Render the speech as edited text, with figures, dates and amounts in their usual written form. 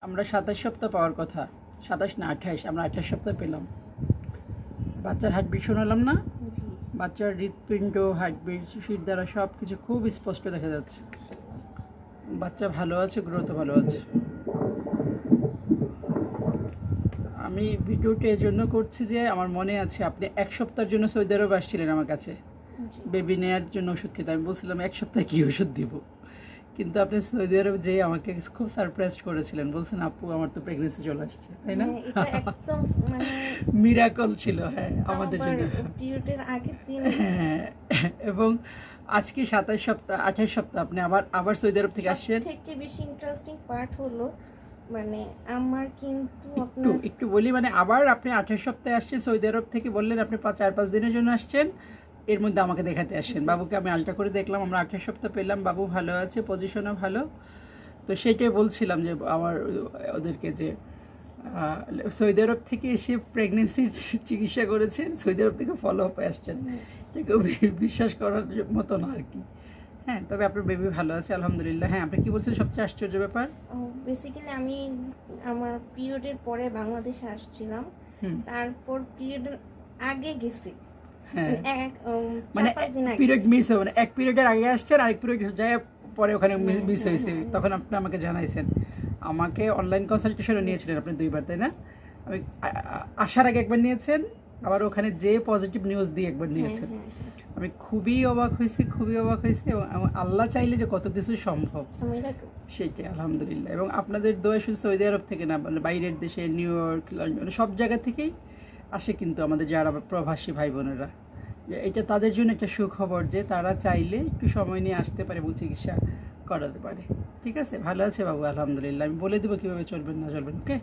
আমরা 27 সপ্তাহ পাওয়ার কথা, 27 না 28, আমরা 28 সপ্তাহ পেলাম। বাচ্চার হার্টবিট শোনালাম না? জি জি। বাচ্চার হৃৎপিণ্ড, হার্টবিট, শির দ্বারা সব কিছু খুব স্পষ্ট দেখা যাচ্ছে। বাচ্চা ভালো আছে, গ্রোথ ভালো আছে। আমি ভিডিওটা এই জন্য করছি যে আমার মনে আছে আপনি 1 সপ্তাহের জন্য সৌদি আরব আসছিলেন আমার কাছে জি। বেবি নেয়ার জন্য ওষুধ খেতে। আমি বলছিলাম 1 সপ্তাহে কী ওষুধ দিব, কিন্তু আপনি সৌদি আরব যেয়ে আমাকে খুব সারপ্রাইজ করেছিলেন। বলছেন আপু আমার তো প্রেগনেন্সি চলে আসছে, তাই না? হ্যাঁ, এটা একদম মানে মিরাকল ছিল, হ্যাঁ আমাদের জন্য। পিরিয়ডের আগের দিন। হ্যাঁ, এবং আজকে 27 সপ্তাহ 28 সপ্তাহ আপনি আবার সৌদি আরব থেকে আসছেন। থেকে বেশি ইন্টারেস্টিং পার্ট হলো মানে আমার কিন্তু একটু আপনার একটু বলি, মানে আবার আপনি 28 সপ্তাহে আসছেন সৌদি আরব থেকে, বললেন আপনি 4-5 দিনের জন্য আসছেন, এর মধ্যে আমাকে দেখাতে আসছেন। বাবুকে আমি আলট্রা করে দেখলাম, আমরা 28 সপ্তাহ পেলাম, বাবু ভালো আছে, পজিশনও ভালো। তো সেটাই বলছিলাম যে আমার ওদেরকে যে সৌদি আরব থেকে এসে প্রেগনেন্সির চিকিৎসা করেছেন, সৌদি আরব থেকে ফলো আপে আসছেন, এটা কেউ বিশ্বাস করার মতো না আর কি। হ্যাঁ, তবে আপনার বেবি ভালো আছে আলহামদুলিল্লাহ। হ্যাঁ, আপনি কি বলছেন সবচেয়ে আশ্চর্য ব্যাপার? বেসিক্যালি আমি আমার পিরিয়ডের পরে বাংলাদেশে আসছিলাম, তারপর পিরিয়ডের আগে গেছি। হ্যাঁ, মানে মানে পিরিয়ড মিস হবে, মানে এক পিরিয়ডের আগে আসছেন, আরেক পিরিয়ড যায় পরে ওখানে মিস হয়েছে, তখন আপনি আমাকে জানাইছেন। আমাকে অনলাইন কনসালটেশনও নিয়েছিলেন আপনি 2 বার, তাই না? আমি আসার আগে একবার নিয়েছেন, আবার ওখানে যে পজিটিভ নিউজ দিয়ে একবার নিয়েছেন। আমি খুবই অবাক হয়েছি এবং আল্লাহ চাইলে যে কত কিছু সম্ভব সেইটাই আলহামদুলিল্লাহ। এবং আপনাদের দোয়া শুধু সৌদি আরব থেকে না, মানে বাইরের দেশে নিউ ইয়র্ক, লন্ডন, সব জায়গা থেকেই আসে কিন্তু আমাদের যারা প্রবাসী ভাই বোনেরা। এটা তাদের জন্য একটা সুখবর যে তারা চাইলে একটু সময় নিয়ে আসতে পারে এবং চিকিৎসা করাতে পারে। ঠিক আছে, ভালো আছে বাবু আলহামদুলিল্লাহ। আমি বলে দেবো কীভাবে চলবেন না চলবেন, ওকে?